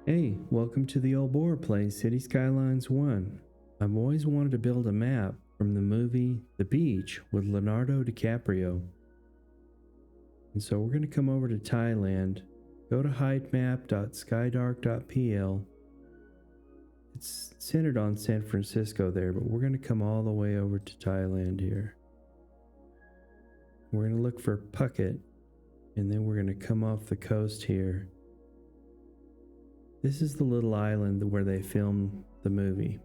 Hey, welcome to the Old Boar Plays City Skylines 1. I've always wanted to build a map from the movie The Beach with Leonardo DiCaprio. And so we're going to come over to Thailand, go to heightmap.skydark.pl. It's centered on San Francisco there, but we're going to come all the way over to Thailand here. We're going to look for Phuket, and then we're going to come off the coast here. This is the little island where they filmed the movie.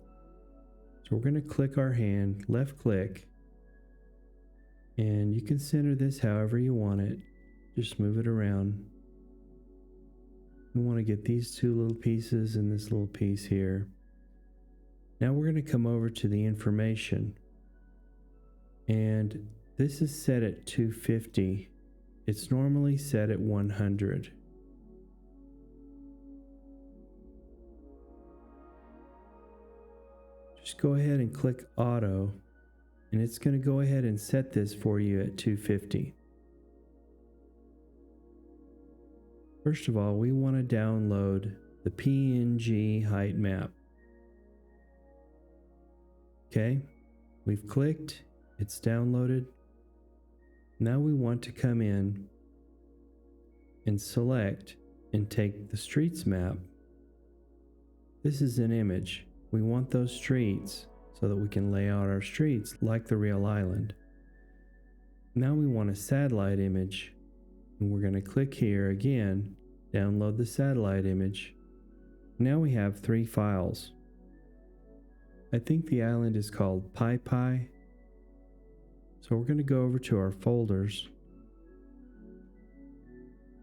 So we're going to click our hand, left click, and you can center this however you want it. Just move it around. We want to get these two little pieces and this little piece here. Now we're going to come over to the information. And this is set at 250. It's normally set at 100. Just go ahead and click auto, and it's going to go ahead and set this for you at 250. First of all, we want to download the PNG Heightmap. Okay, we've clicked, it's downloaded. Now we want to come in and select and take the streets map. This is an image. We want those streets so that we can lay out our streets like the real island. Now we want a satellite image, and we're going to click here again, download the satellite image. Now we have 3 files. I think the island is called Pai. So we're going to go over to our folders,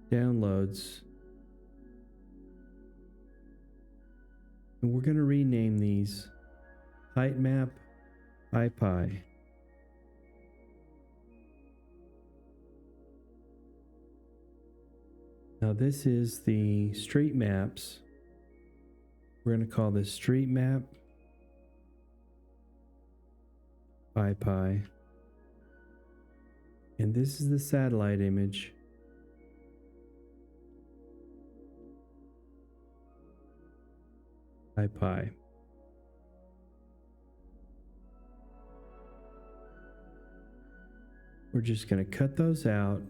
downloads, and we're going to rename these Heightmap Pai. Now this is the street maps. We're going to call this street map Pai. And this is the satellite image. Pai. We're just going to cut those out.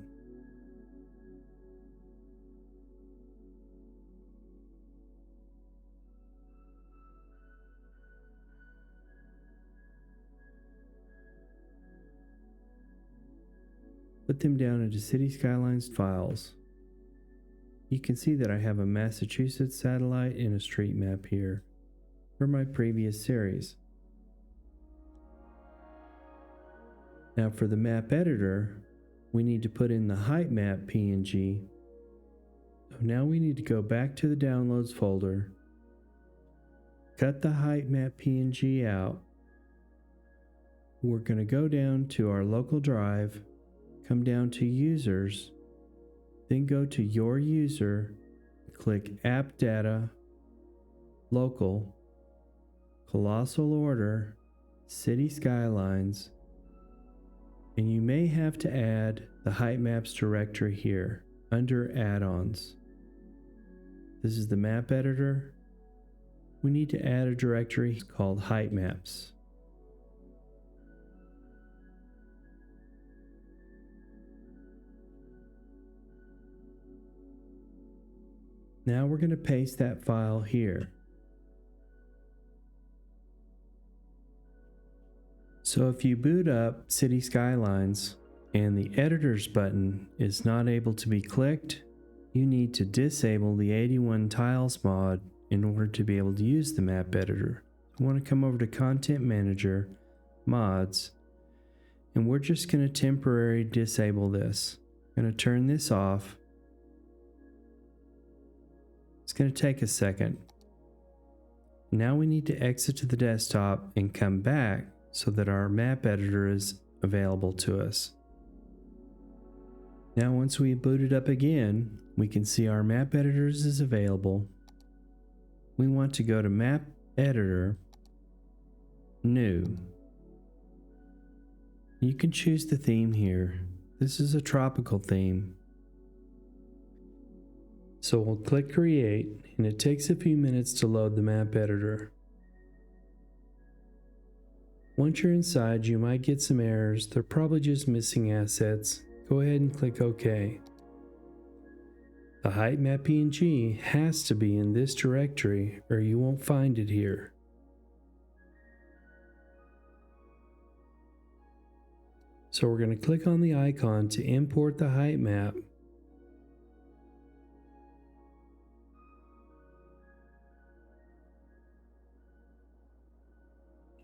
Put them down into City Skylines files. You can see that I have a Massachusetts satellite and a street map here for my previous series. Now for the map editor, we need to put in the Heightmap PNG. So now we need to go back to the downloads folder, cut the Heightmap PNG out. We're going to go down to our local drive, come down to users, then go to your user, click App Data, Local, Colossal Order, City Skylines, and you may have to add the Heightmaps directory here under Add-ons. This is the map editor. We need to add a directory called Heightmaps. Now we're going to paste that file here. So if you boot up City Skylines and the editors button is not able to be clicked, you need to disable the 81 tiles mod in order to be able to use the map editor. You want to come over to Content Manager, Mods, and we're just going to temporarily disable this. I'm going to turn this off. It's going to take a second. Now we need to exit to the desktop and come back so that our map editor is available to us. Now once we boot it up again, we can see our map editors is available. We want to go to Map Editor, New. You can choose the theme here. This is a tropical theme. So we'll click create, and it takes a few minutes to load the map editor. Once you're inside, you might get some errors. They're probably just missing assets. Go ahead and click OK. The Heightmap PNG has to be in this directory or you won't find it here. So we're going to click on the icon to import the Heightmap.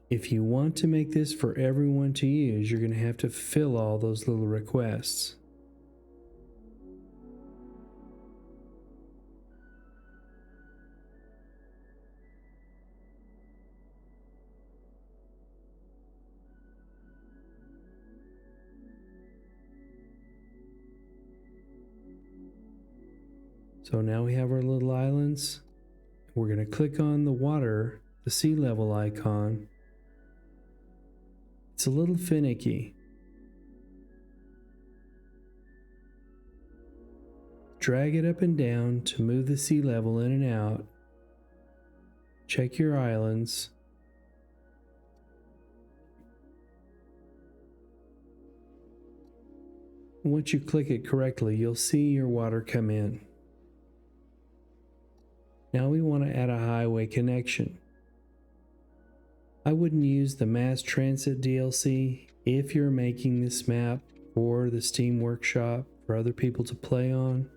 If you want to make this for everyone to use, you're going to have to fill all those little requests. So now we have our little islands. We're going to click on the water, the sea level icon. It's a little finicky. Drag it up and down to move the sea level in and out. Check your islands. Once you click it correctly, you'll see your water come in. Now we want to add a highway connection. I wouldn't use the Mass Transit DLC if you're making this map for the Steam Workshop for other people to play on.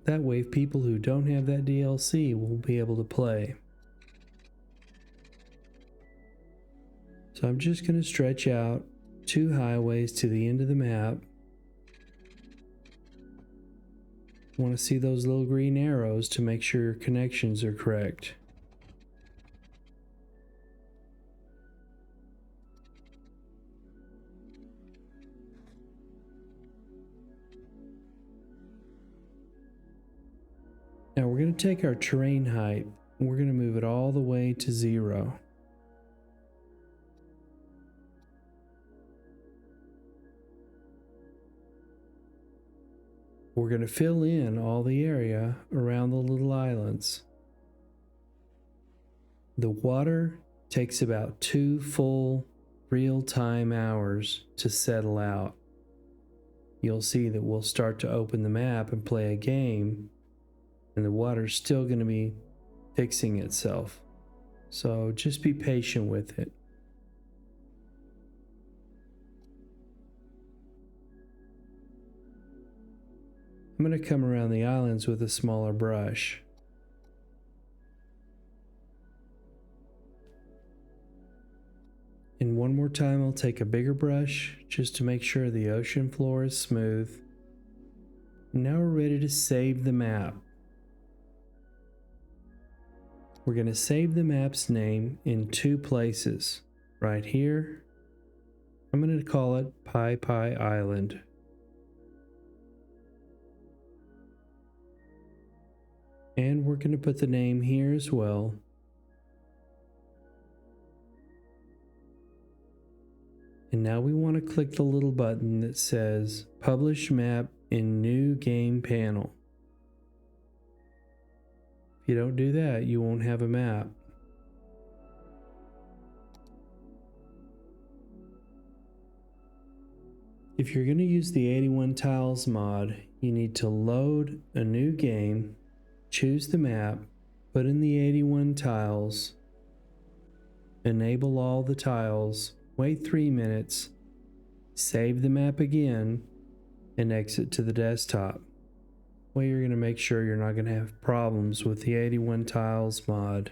That way, people who don't have that DLC will be able to play. So I'm just going to stretch out 2 highways to the end of the map. Want to see those little green arrows to make sure your connections are correct. Now we're going to take our terrain height and we're going to move it all the way to 0. We're going to fill in all the area around the little islands. The water takes about 2 full real-time hours to settle out. You'll see that we'll start to open the map and play a game, and the water's still going to be fixing itself. So just be patient with it. I'm going to come around the islands with a smaller brush. And one more time I'll take a bigger brush just to make sure the ocean floor is smooth. And now we're ready to save the map. We're going to save the map's name in 2 places. Right here, I'm going to call it Pi Island. And we're going to put the name here as well. And now we want to click the little button that says Publish Map in New Game Panel. If you don't do that, you won't have a map. If you're going to use the 81 tiles mod, you need to load a new game, choose the map, put in the 81 tiles, enable all the tiles, wait 3 minutes, save the map again, and exit to the desktop. Well, you're going to make sure you're not going to have problems with the 81 tiles mod.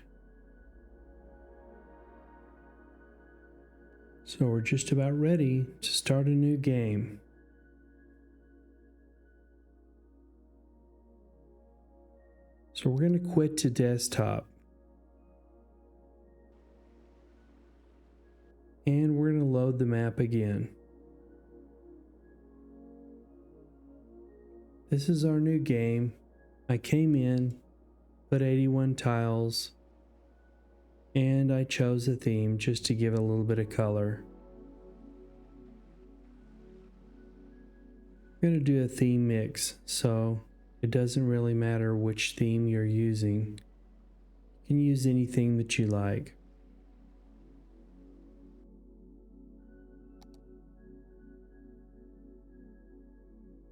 So we're just about ready to start a new game. So we're going to quit to desktop. And we're going to load the map again. This is our new game. I came in, put 81 tiles, and I chose a theme just to give it a little bit of color. I'm going to do a theme mix, so It doesn't really matter which theme you're using. You can use anything that you like.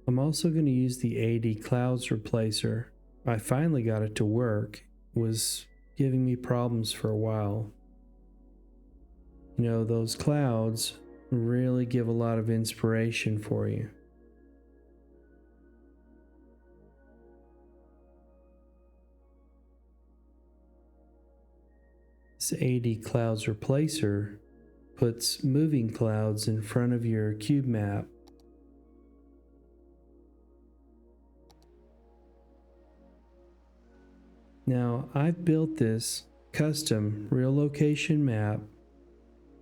I'm also going to use the AD Clouds Replacer. I finally got it to work. It was giving me problems for a while. You know, those clouds really give a lot of inspiration for you. This AD Clouds Replacer puts moving clouds in front of your cube map. Now, I've built this custom real location map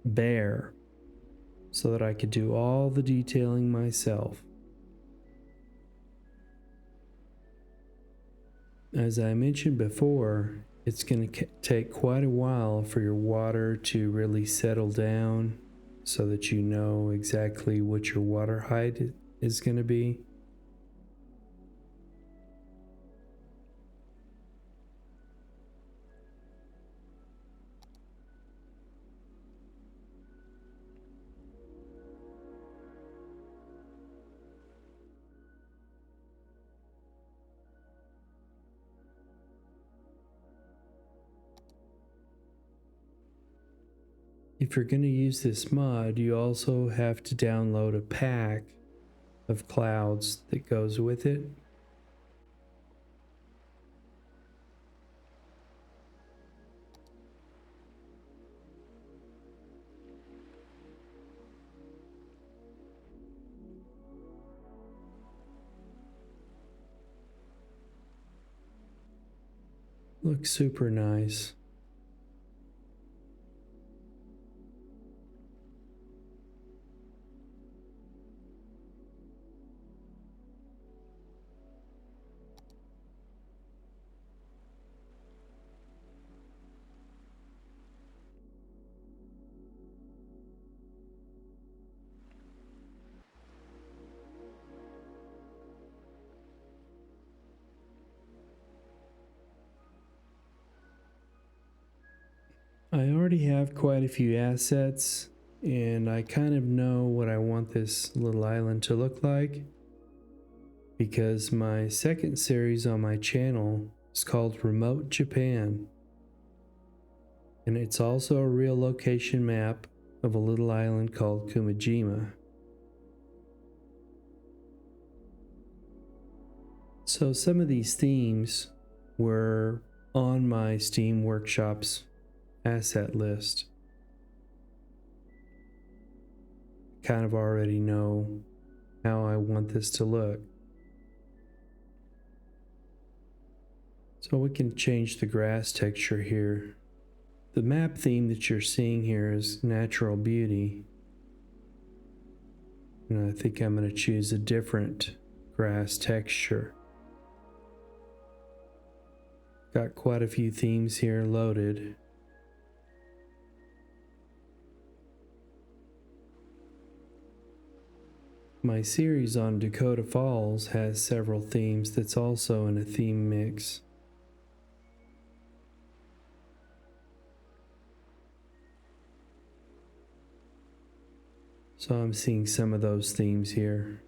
bare so that I could do all the detailing myself. As I mentioned before, it's going to take quite a while for your water to really settle down so that you know exactly what your water height is going to be. If you're going to use this mod, you also have to download a pack of clouds that goes with it. Looks super nice. I already have quite a few assets, and I kind of know what I want this little island to look like, because my second series on my channel is called Remote Japan, and it's also a real location map of a little island called Kumajima. So some of these themes were on my Steam Workshop's asset list. Kind of already know how I want this to look. So we can change the grass texture here. The map theme that you're seeing here is Natural Beauty. And I think I'm going to choose a different grass texture. Got quite a few themes here loaded. My series on Dakota Falls has several themes that's also in a theme mix. So I'm seeing some of those themes here.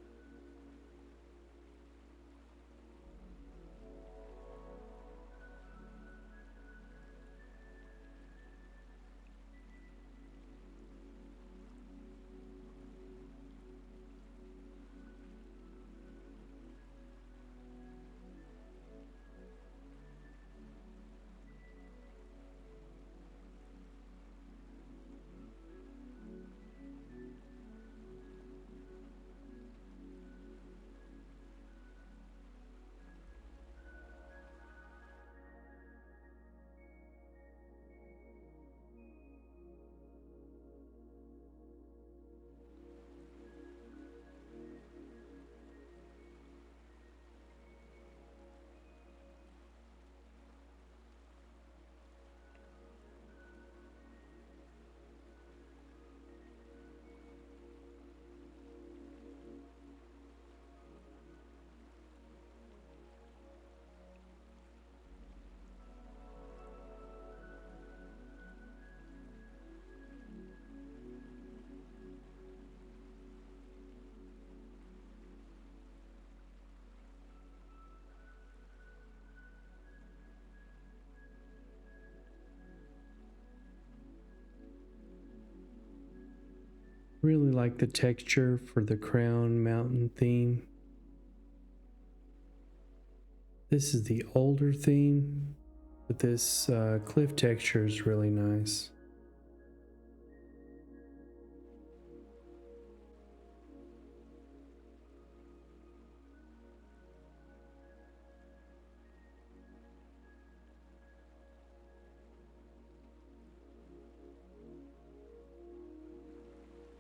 Really like the texture for the crown mountain theme. This is the older theme, but this cliff texture is really nice.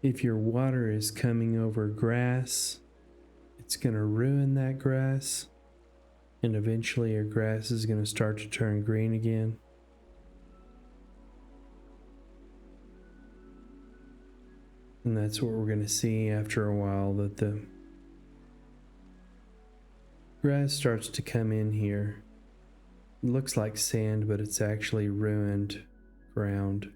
If your water is coming over grass, it's going to ruin that grass, and eventually your grass is going to start to turn green again. And that's what we're going to see after a while, that the grass starts to come in here. It looks like sand, but it's actually ruined ground.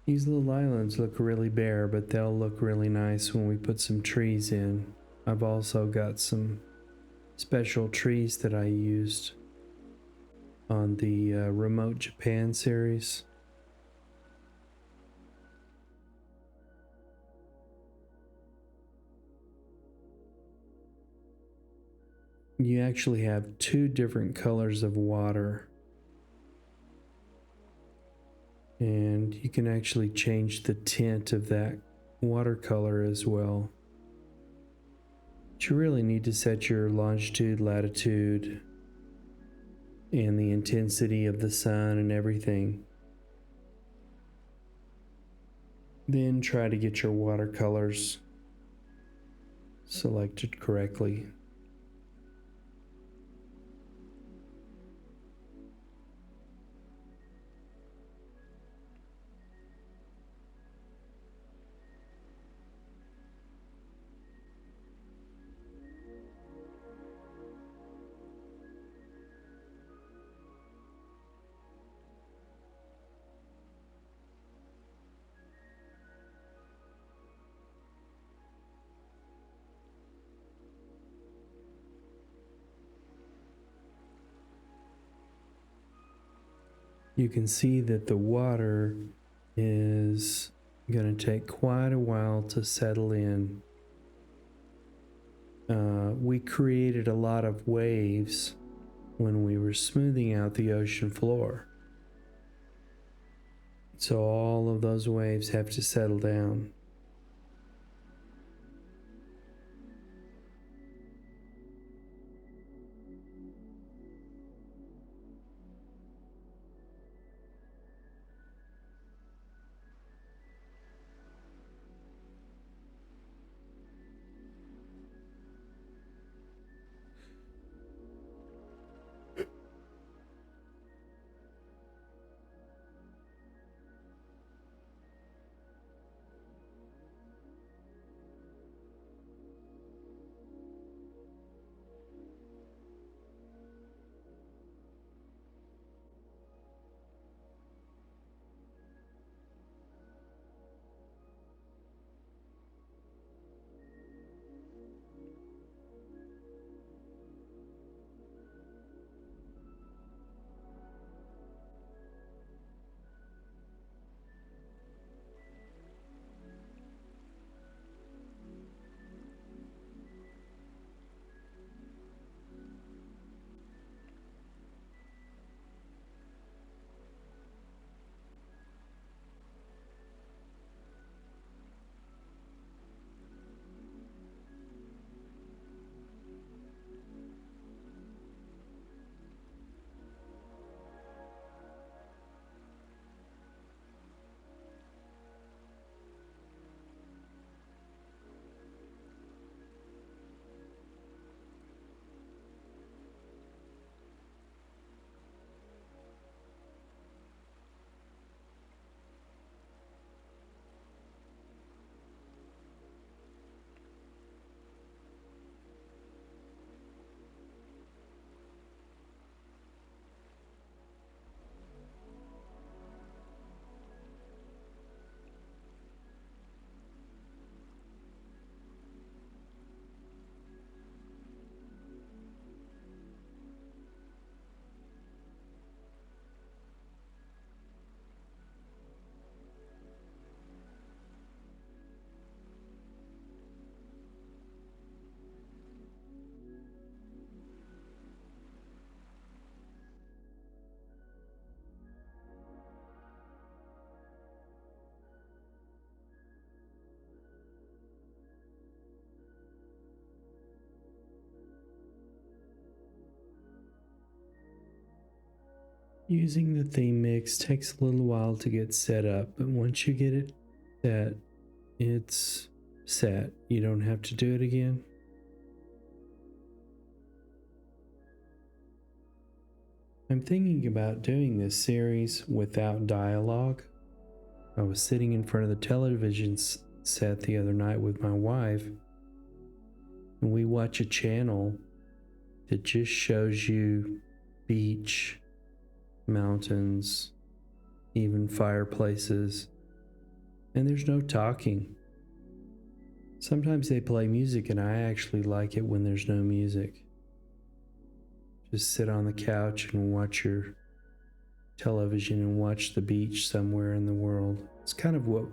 These little islands look really bare, but they'll look really nice when we put some trees in. I've also got some special trees that I used on the Remote Japan series. You actually have two different colors of water. And you can actually change the tint of that watercolor as well. But you really need to set your longitude, latitude, and the intensity of the sun and everything. Then try to get your watercolors selected correctly. You can see that the water is going to take quite a while to settle in. We created a lot of waves when we were smoothing out the ocean floor. So all of those waves have to settle down. Using the theme mix takes a little while to get set up, but once you get it set, it's set. You don't have to do it again. I'm thinking about doing this series without dialogue. I was sitting in front of the television set the other night with my wife, and we watch a channel that just shows you beach, mountains, even fireplaces, and there's no talking. Sometimes they play music, and I actually like it when there's no music. Just sit on the couch and watch your television and watch the beach somewhere in the world. It's kind of what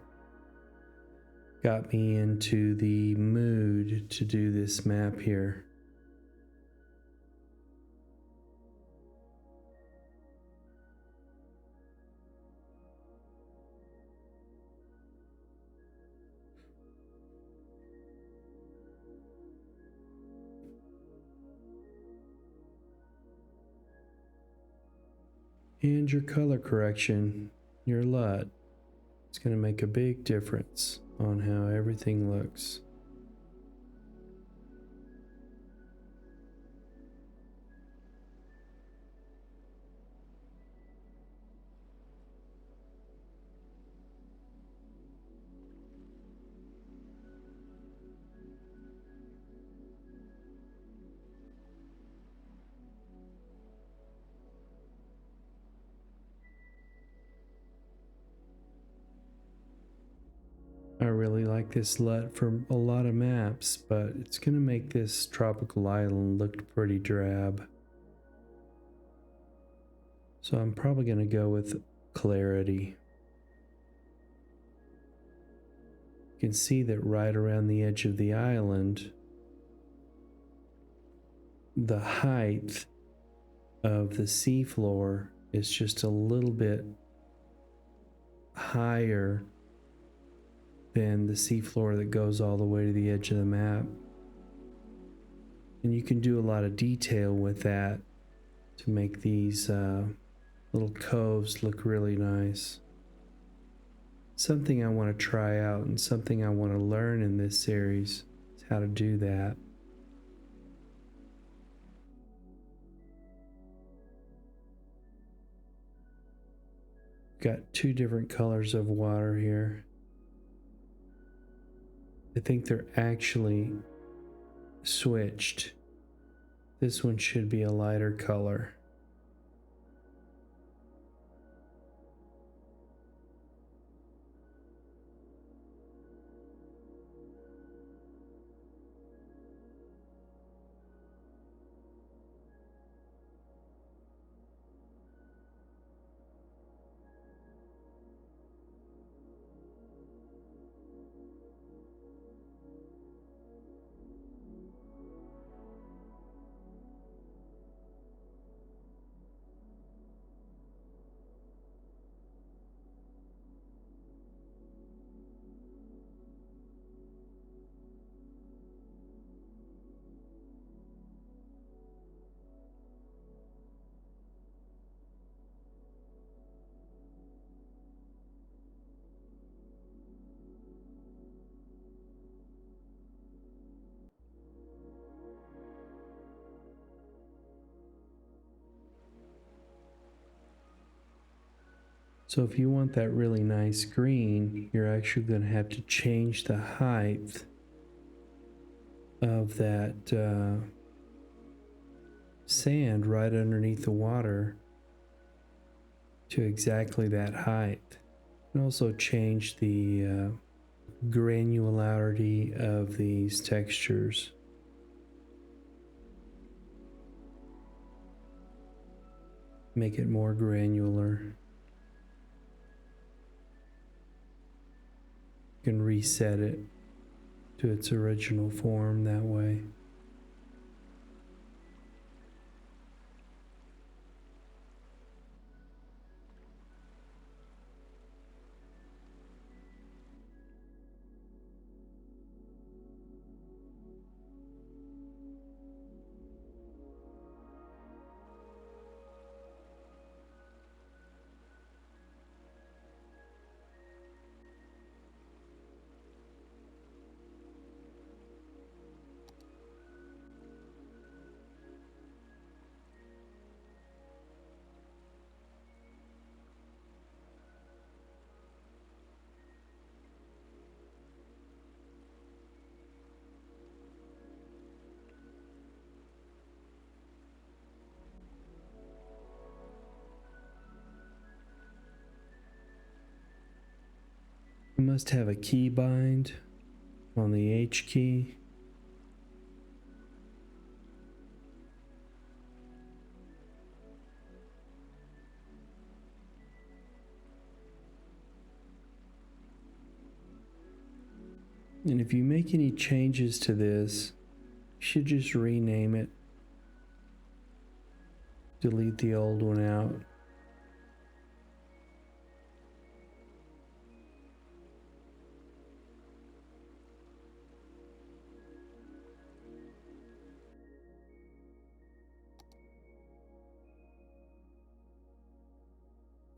got me into the mood to do this map here. And your color correction, your LUT, it's going to make a big difference on how everything looks. I really like this LUT for a lot of maps, but it's going to make this tropical island look pretty drab. So I'm probably going to go with clarity. You can see that right around the edge of the island, the height of the seafloor is just a little bit higher than the seafloor that goes all the way to the edge of the map. And you can do a lot of detail with that to make these little coves look really nice. Something I want to try out and something I want to learn in this series is how to do that. Got two different colors of water here. I think they're actually switched. This one should be a lighter color. So if you want that really nice green, you're actually going to have to change the height of that sand right underneath the water to exactly that height. And also change the granularity of these textures. Make it more granular. You can reset it to its original form that way. must have a key bind on the H key. And if you make any changes to this, you should just rename it. Delete the old one out.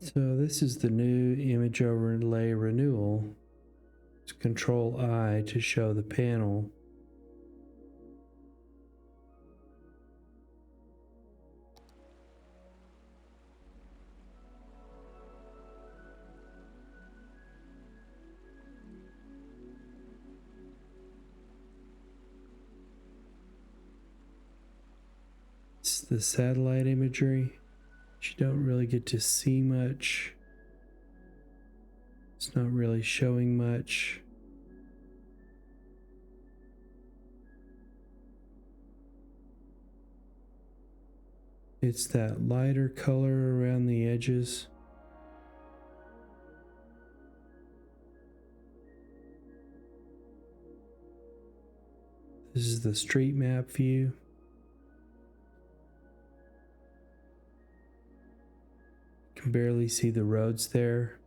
So this is the new image overlay renewal. It's Control I to show the panel. It's the satellite imagery. You don't really get to see much. It's not really showing much. It's that lighter color around the edges. This is the street map view. You can barely see the roads there.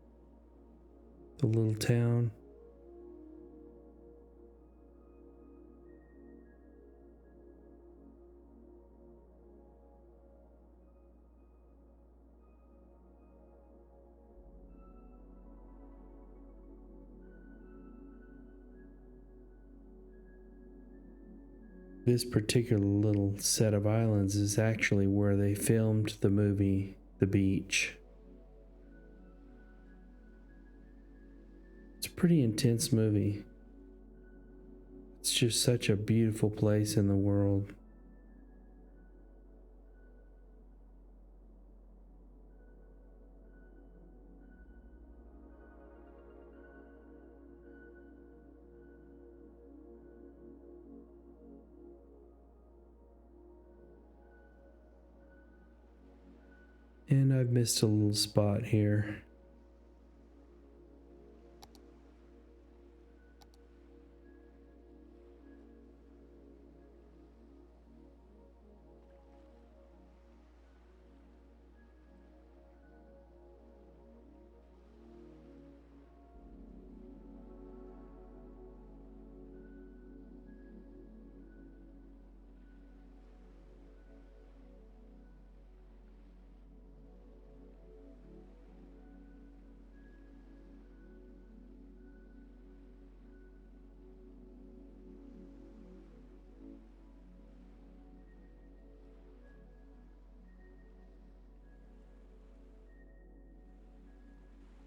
The little town. This particular little set of islands is actually where they filmed the movie The Beach. It's a pretty intense movie. It's just such a beautiful place in the world. And I've missed a little spot here.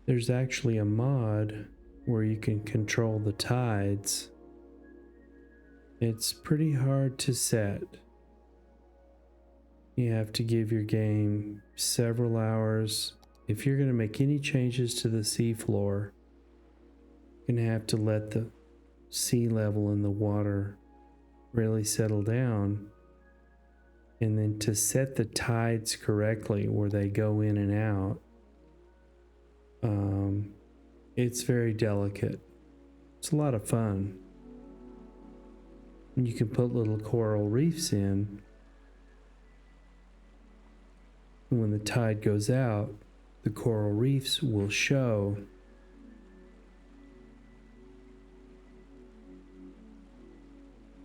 There's actually a mod where you can control the tides. It's pretty hard to set. You have to give your game several hours. If you're going to make any changes to the seafloor, you're going to have to let the sea level in the water really settle down. And then to set the tides correctly where they go in and out, it's very delicate. It's a lot of fun. And you can put little coral reefs in. And when the tide goes out, the coral reefs will show.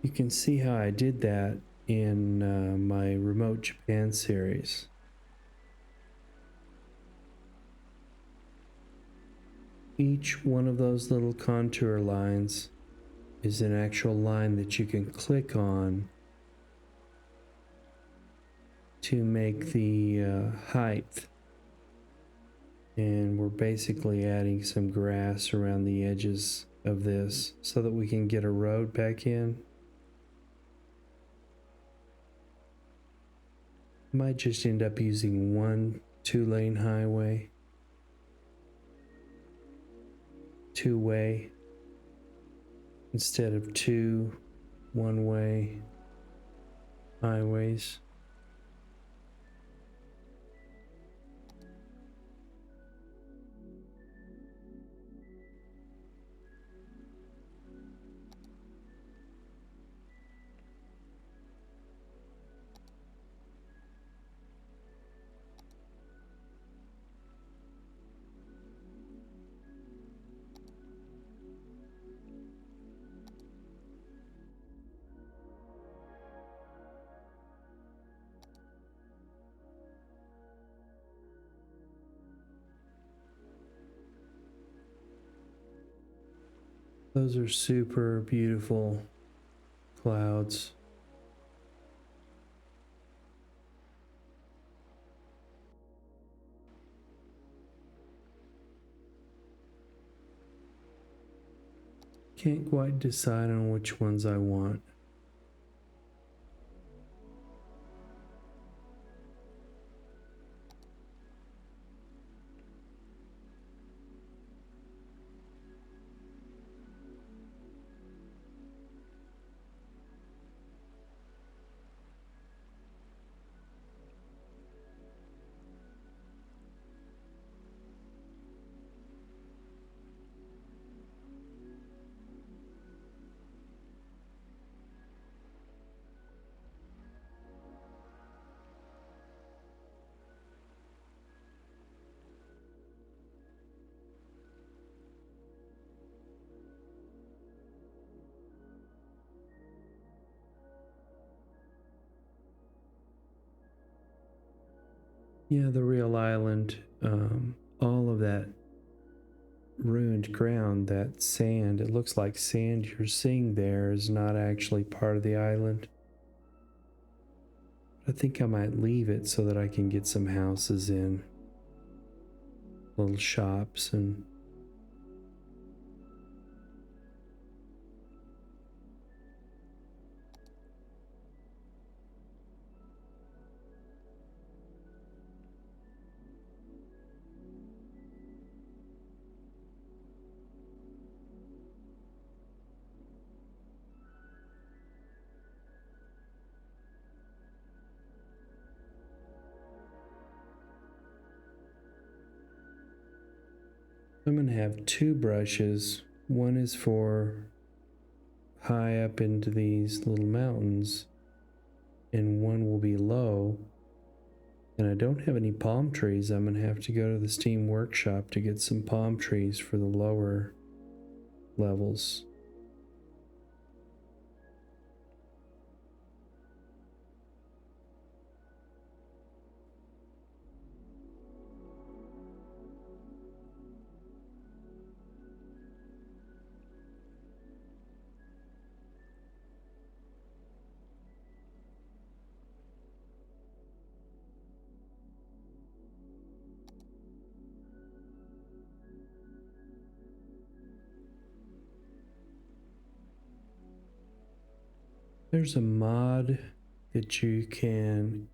You can see how I did that in my Remote Japan series. Each one of those little contour lines is an actual line that you can click on to make the height. And we're basically adding some grass around the edges of this so that we can get a road back in. Might just end up using one 2-lane highway. two-way instead of two one-way highways. Those are super beautiful clouds. Can't quite decide on which ones I want. Yeah, the real island, all of that ruined ground, that sand, it looks like sand you're seeing there is not actually part of the island. I think I might leave it so that I can get some houses in, little shops and I'm going to have two brushes. One is for high up into these little mountains, and one will be low. And I don't have any palm trees. I'm going to have to go to the Steam Workshop to get some palm trees for the lower levels. There's a mod that you can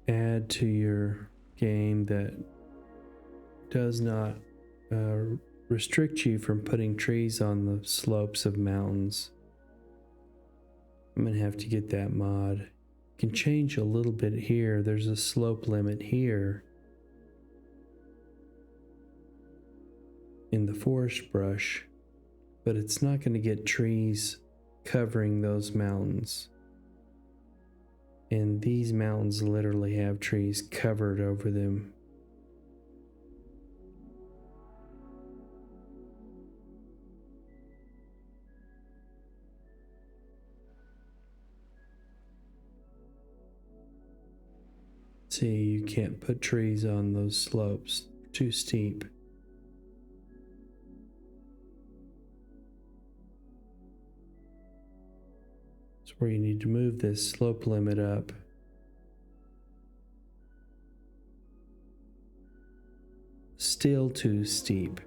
add to your game that does not restrict you from putting trees on the slopes of mountains. I'm gonna have to get that mod. You can change a little bit here. There's a slope limit here in the forest brush, but it's not going to get trees covering those mountains. And these mountains literally have trees covered over them. See, you can't put trees on those slopes, too steep. That's where you need to move this slope limit up. Still too steep.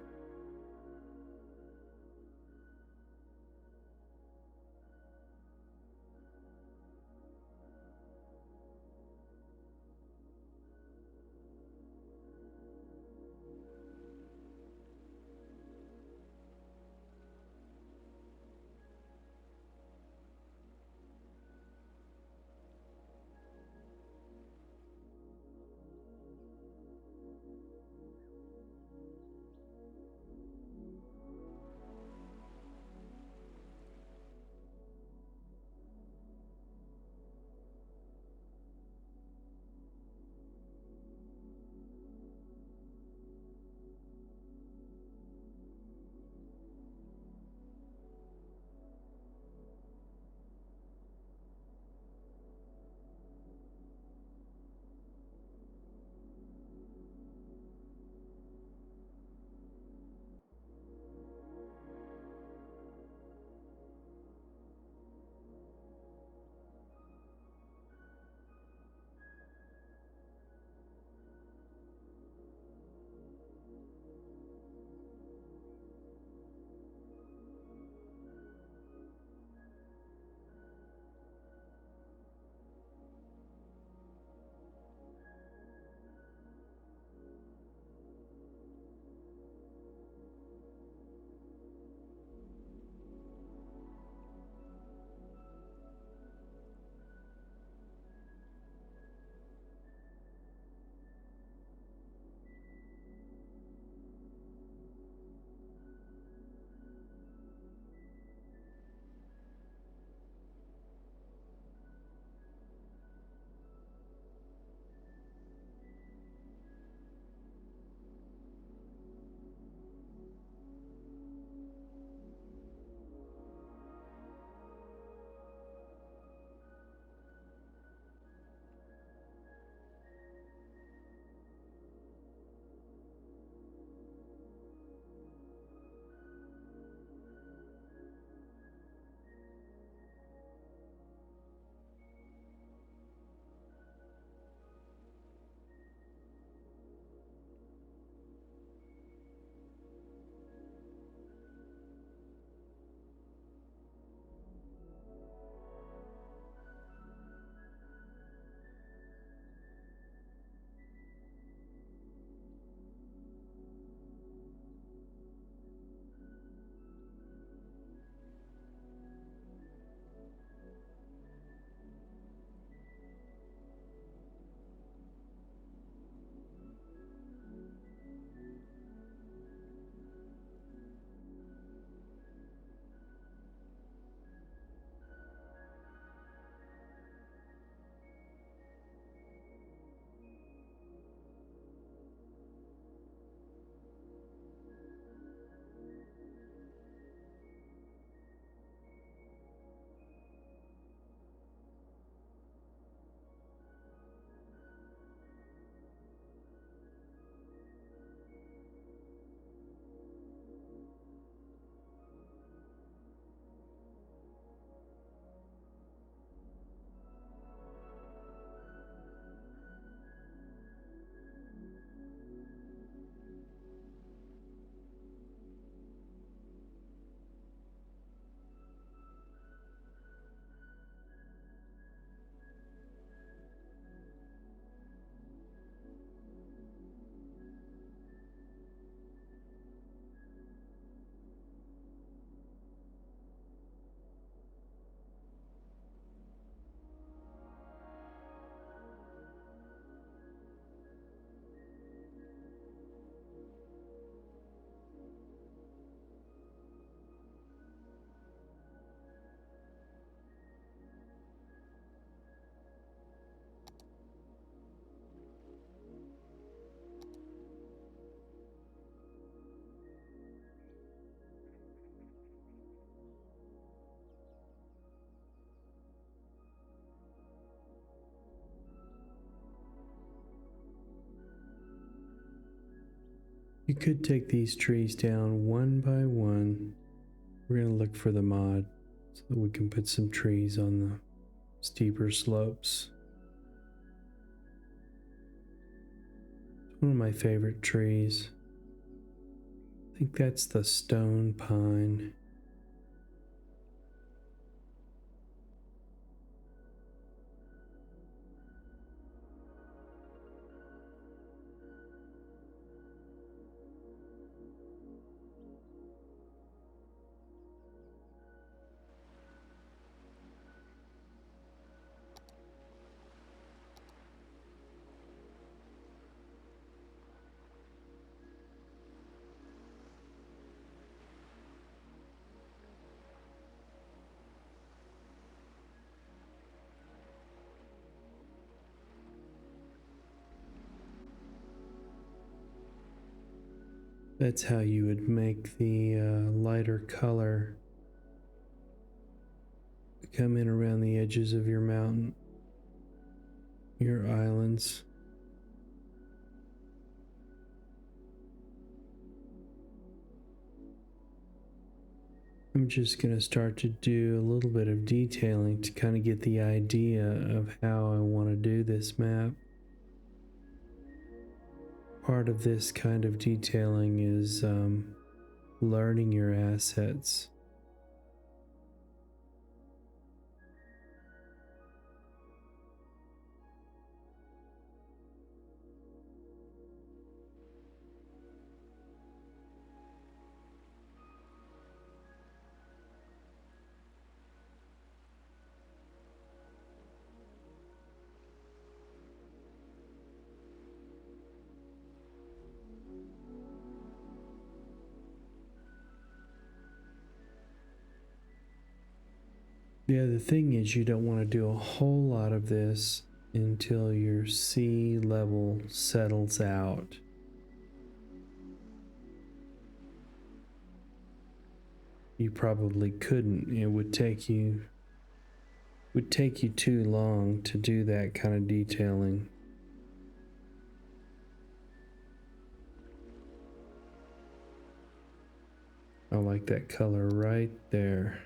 You could take these trees down one by one. We're going to look for the mod so that we can put some trees on the steeper slopes. It's one of my favorite trees. I think that's the stone pine. That's how you would make the lighter color come in around the edges of your mountain, your islands. I'm just going to start to do a little bit of detailing to kind of get the idea of how I want to do this map. Part of this kind of detailing is learning your assets. Yeah, the thing is you don't want to do a whole lot of this until your sea level settles out. You probably couldn't. It would take you too long to do that kind of detailing. I like that color right there.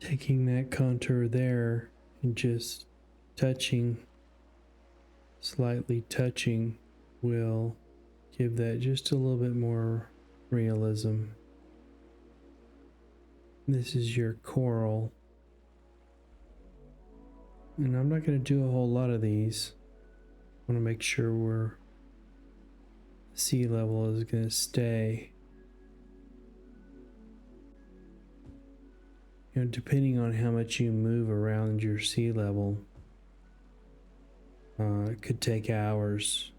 Taking that contour there and just slightly touching will give that just a little bit more realism. This is your coral. And I'm not going to do a whole lot of these. I want to make sure sea level is going to stay. You know, depending on how much you move around your sea level, it could take hours.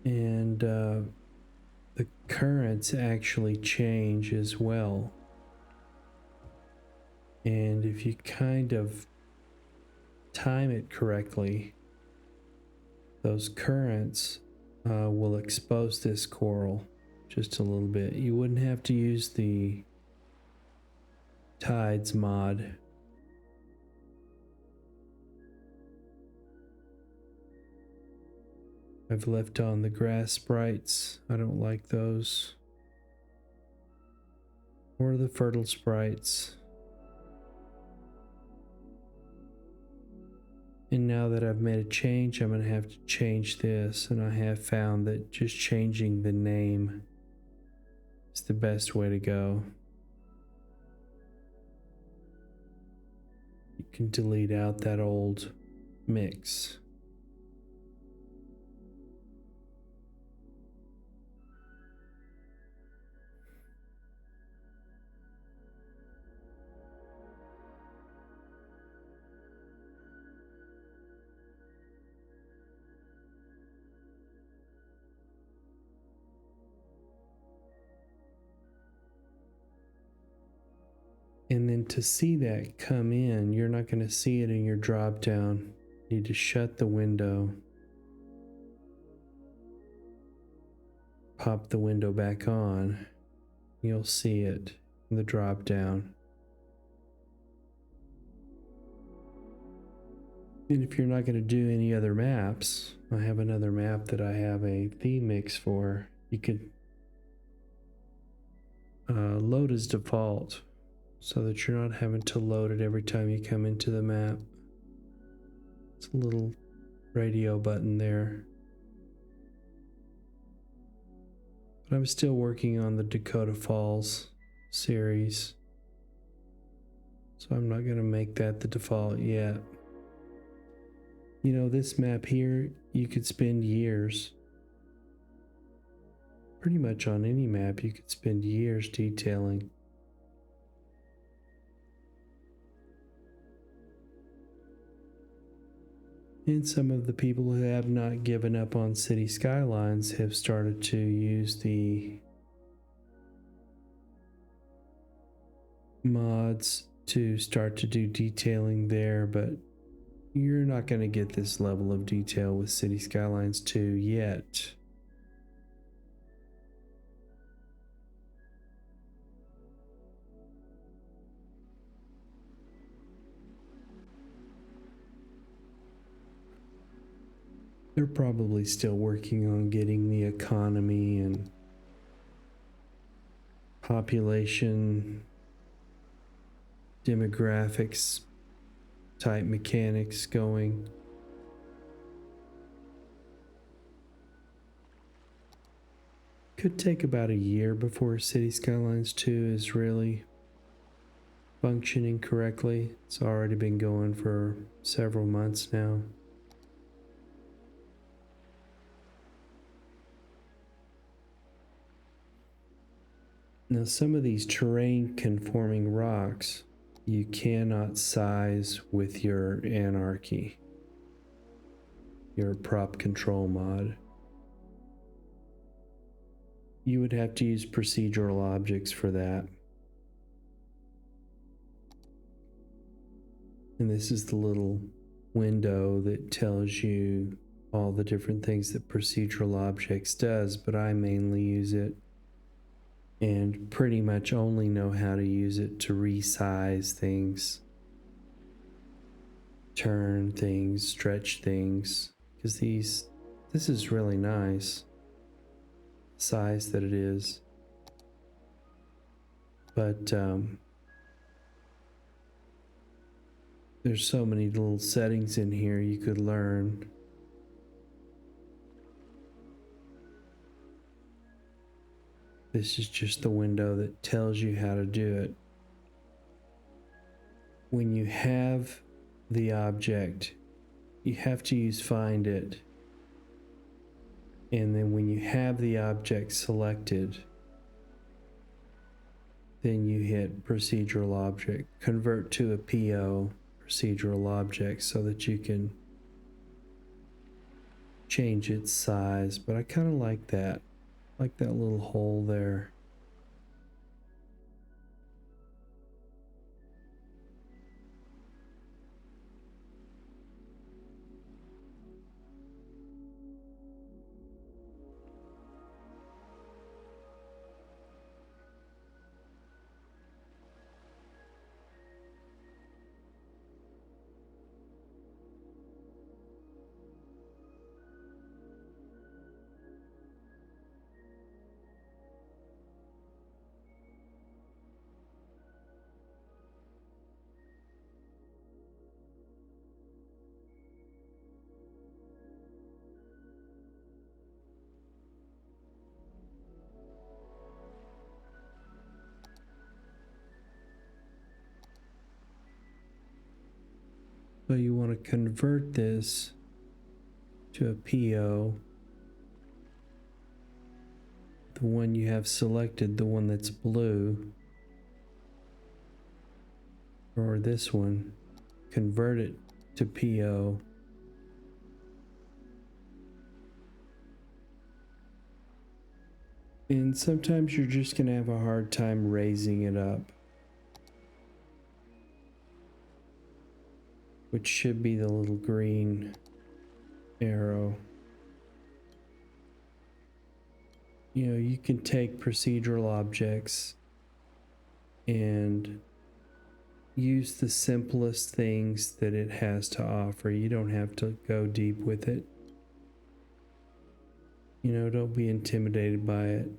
And the currents actually change as well. And if you kind of time it correctly, those currents will expose this coral just a little bit. You wouldn't have to use the tides mod. I've left on the grass sprites. I don't like those. Or the fertile sprites. And now that I've made a change, I'm going to have to change this. And I have found that just changing the name is the best way to go. You can delete out that old mix. And then to see that come in, you're not going to see it in your drop down. You need to shut the window. Pop the window back on. You'll see it in the drop down. And if you're not going to do any other maps, I have another map that I have a theme mix for. You could load as default, so that you're not having to load it every time you come into the map. It's a little radio button there. But I'm still working on the Dakota Falls series, so I'm not going to make that the default yet. You know, this map here, you could spend years. Pretty much on any map, you could spend years detailing. And some of the people who have not given up on city skylines have started to use the mods to start to do detailing there, but you're not going to get this level of detail with City Skylines 2 yet. They're probably still working on getting the economy and population demographics type mechanics going. Could take about a year before City Skylines 2 is really functioning correctly. It's already been going for several months now. Now, some of these terrain conforming rocks you cannot size with your anarchy, your prop control mod. You would have to use procedural objects for that. And this is the little window that tells you all the different things that procedural objects does, but I mainly use it and pretty much only know how to use it to resize things, turn things, stretch things, because this is really nice, the size that it is. But there's so many little settings in here you could learn. This is just the window that tells you how to do it. When you have the object, you have to use find it. And then when you have the object selected, then you hit procedural object, convert to a PO procedural object so that you can change its size. But I kind of like that. Like that little hole there. to convert this to a PO. The one you have selected, the one that's blue, or this one, convert it to PO. And sometimes you're just going to have a hard time raising it up, which should be the little green arrow. You know, you can take procedural objects and use the simplest things that it has to offer. You don't have to go deep with it. You know, don't be intimidated by it.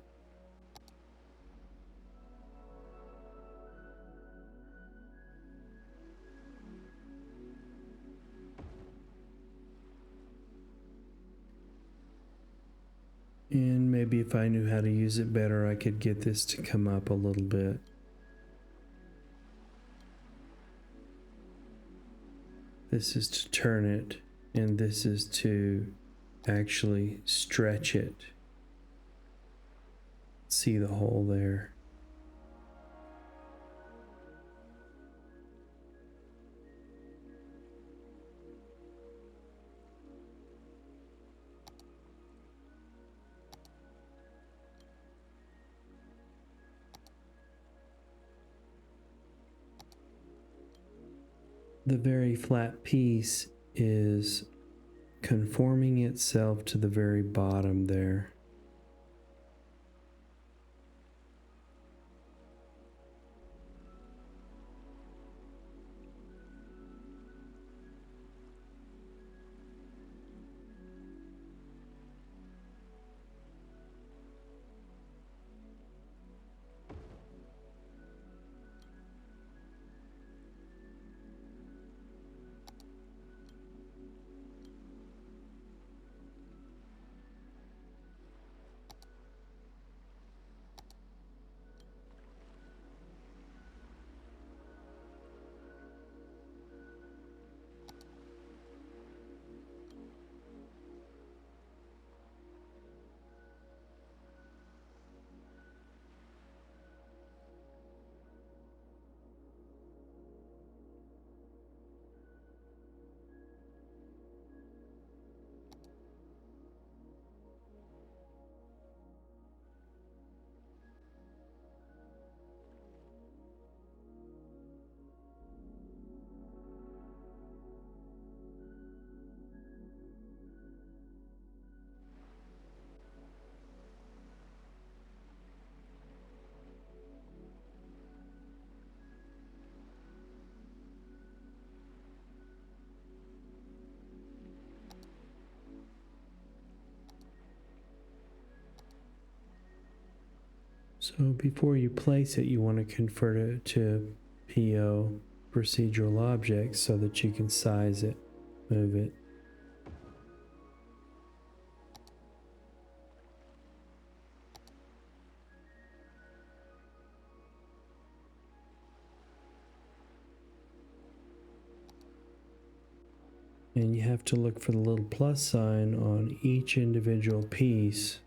And maybe if I knew how to use it better, I could get this to come up a little bit. This is to turn it, and this is to actually stretch it. See the hole there. The very flat piece is conforming itself to the very bottom there. So before you place it, you want to convert it to PO, procedural objects, so that you can size it, move it. And you have to look for the little plus sign on each individual piece.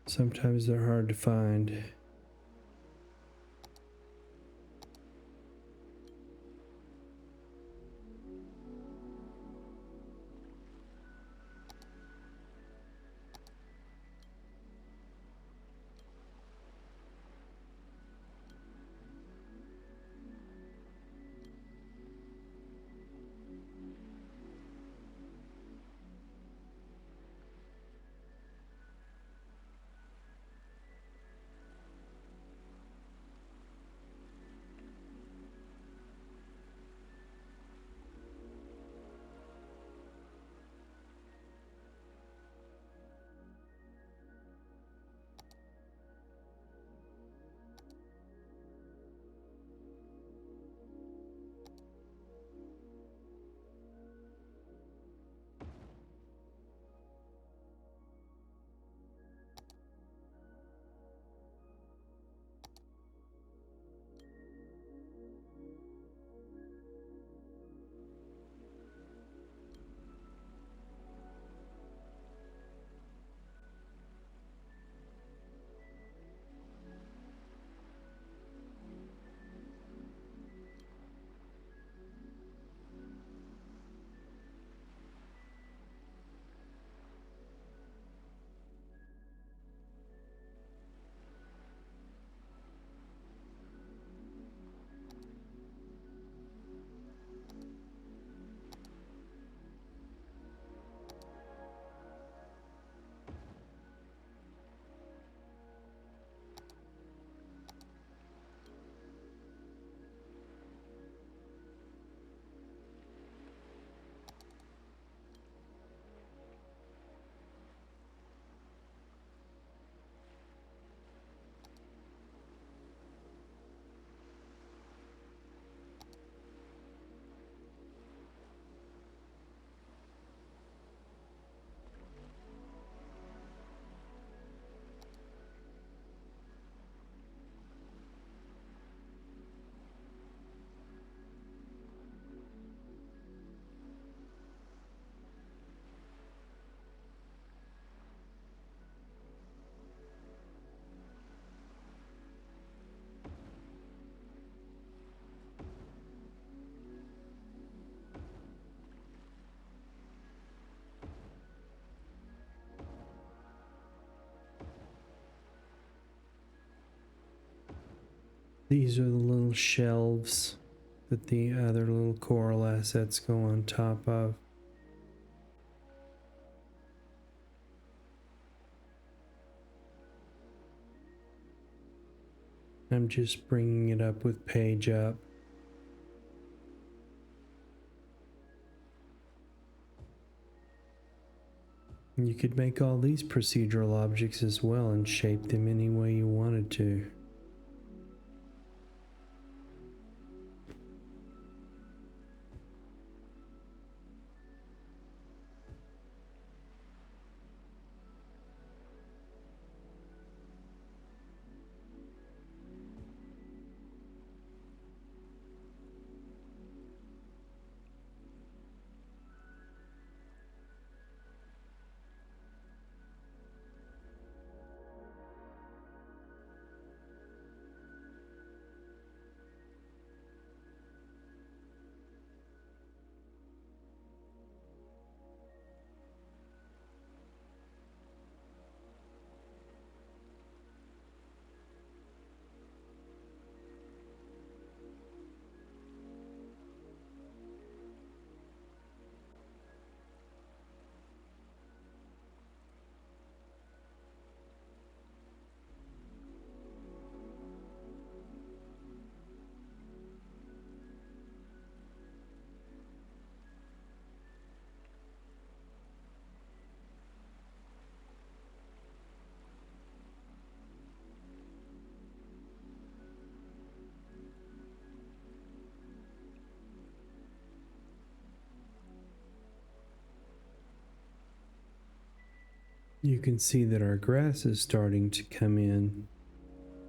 Sometimes they're hard to find. These are the little shelves that the other little coral assets go on top of. I'm just bringing it up with page up. You could make all these procedural objects as well and shape them any way you wanted to. You can see that our grass is starting to come in,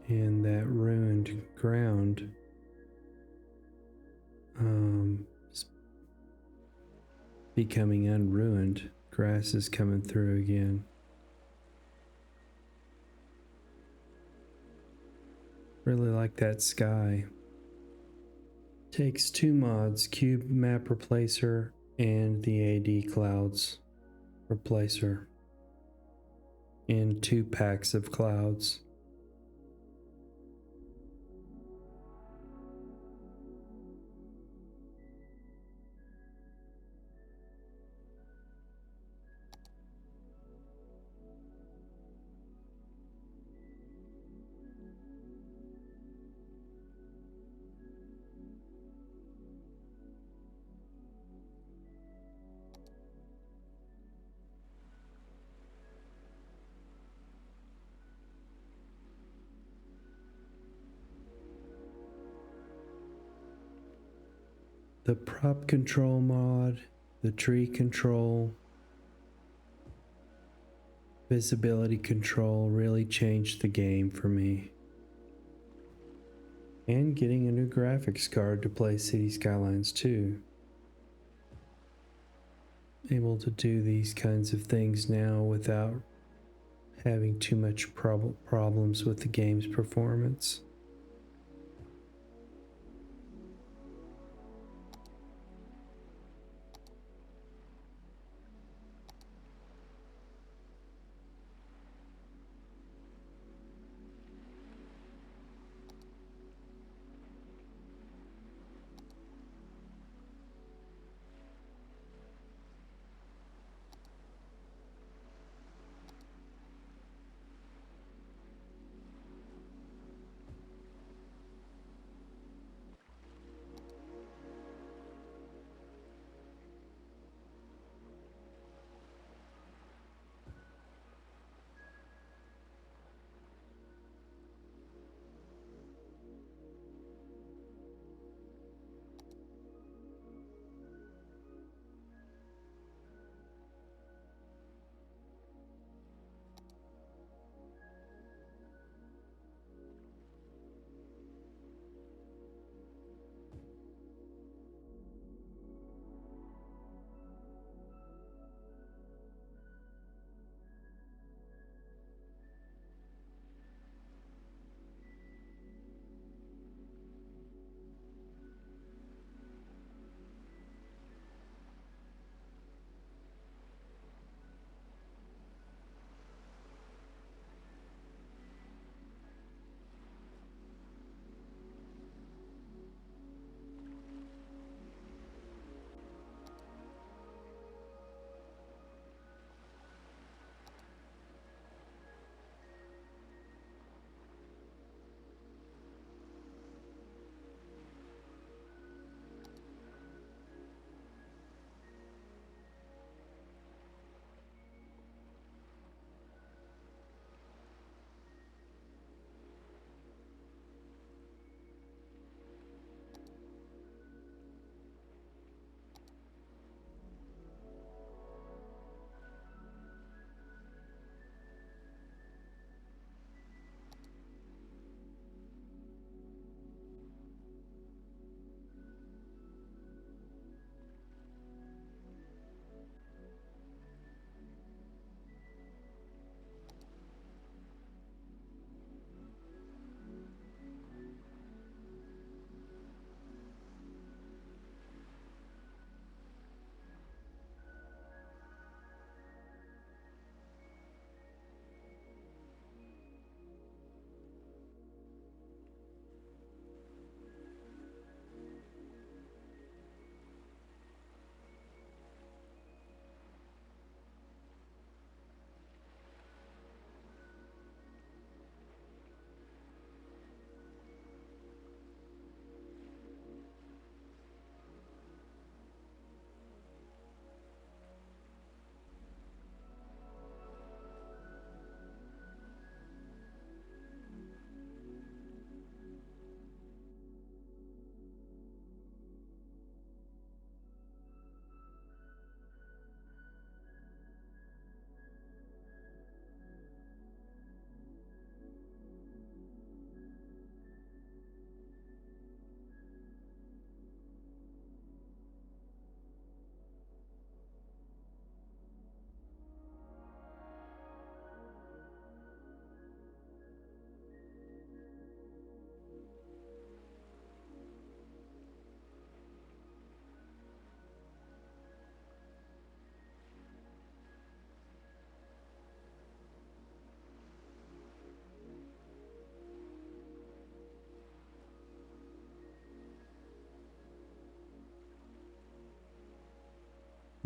and that ruined ground is becoming unruined. Grass is coming through again. Really like that sky. Takes two mods, Cubemap Replacer and the AD Clouds Replacer, and 2 packs of clouds. The prop control mod, the tree control, visibility control really changed the game for me. And getting a new graphics card to play City Skylines 2. Able to do these kinds of things now without having too much problems with the game's performance.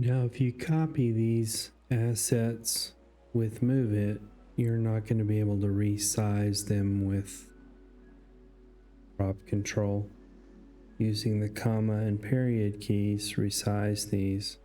Now, if you copy these assets with Move It, you're not going to be able to resize them with crop control. Using the comma and period keys, resize these.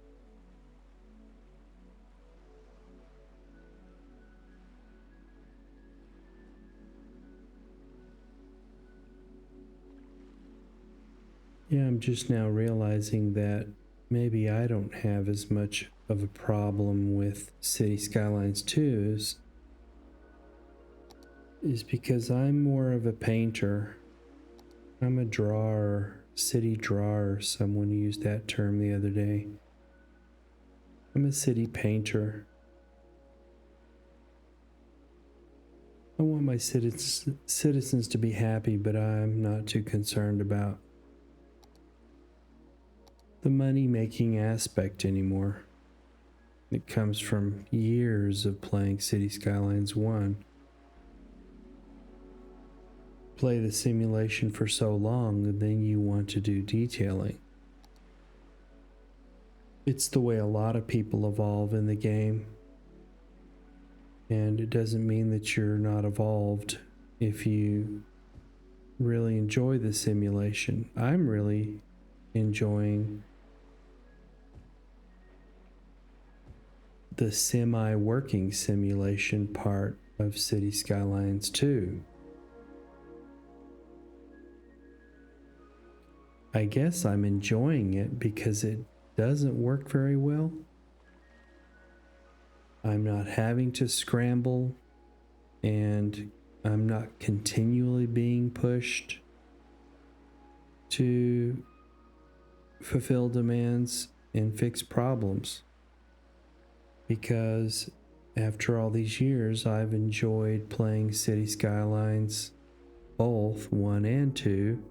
Yeah, I'm just now realizing that maybe I don't have as much of a problem with City Skylines 2 is because I'm more of a painter. I'm a drawer, city drawer. Someone used that term the other day. I'm a city painter. I want my citizens to be happy, but I'm not too concerned about the money-making aspect anymore. It comes from years of playing City Skylines 1. Play the simulation for so long, and then you want to do detailing. It's the way a lot of people evolve in the game. And it doesn't mean that you're not evolved if you really enjoy the simulation. I'm really enjoying the semi-working simulation part of City Skylines 2. I guess I'm enjoying it because it doesn't work very well. I'm not having to scramble, and I'm not continually being pushed to fulfill demands and fix problems. Because after all these years, I've enjoyed playing City Skylines, both 1 and 2,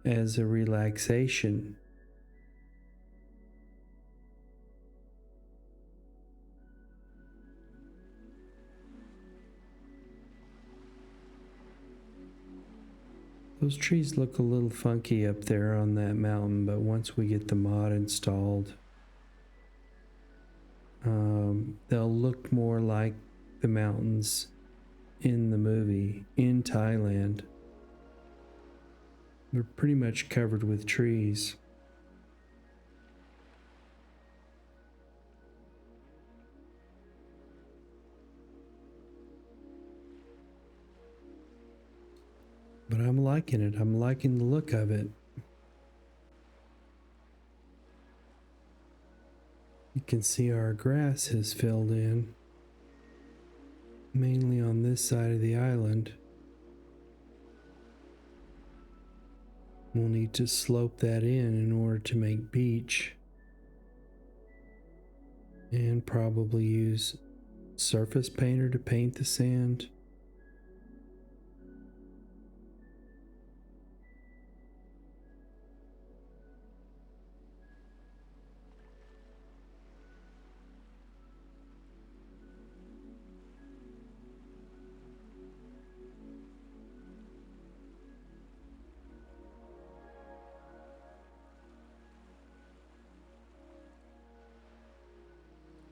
as a relaxation. Those trees look a little funky up there on that mountain, but once we get the mod installed, they'll look more like the mountains in the movie in Thailand. They're pretty much covered with trees. But I'm liking it. I'm liking the look of it. You can see our grass has filled in, mainly on this side of the island. We'll need to slope that in order to make beach, and probably use surface painter to paint the sand.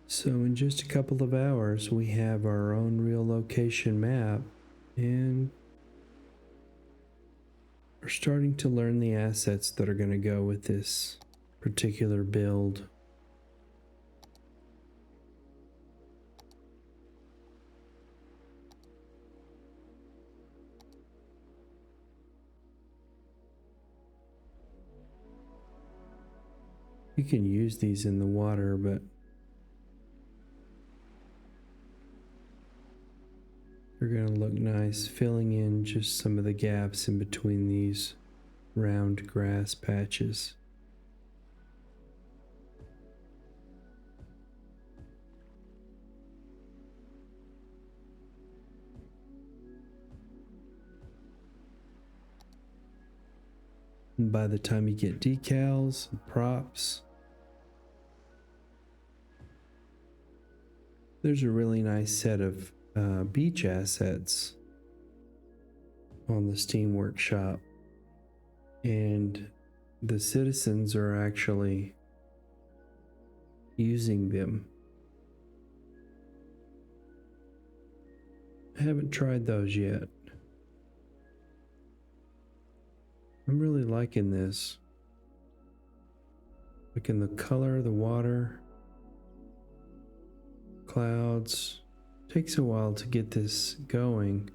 So in just a couple of hours, we have our own real location map, and we're starting to learn the assets that are going to go with this particular build. You can use these in the water, but they're going to look nice, filling in just some of the gaps in between these round grass patches. And by the time you get decals and props, there's a really nice set of beach assets on the Steam Workshop, and the citizens are actually using them. I haven't tried those yet. I'm really liking this. Liking the color of the water, clouds. Takes a while to get this going.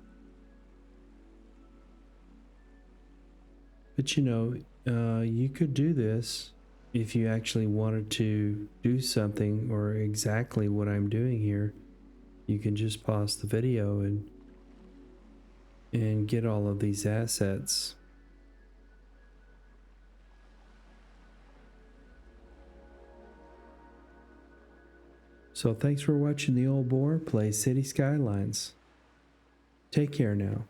But you know, you could do this if you actually wanted to do something or exactly what I'm doing here. You can just pause the video and get all of these assets. So thanks for watching the old boar play City Skylines. Take care now.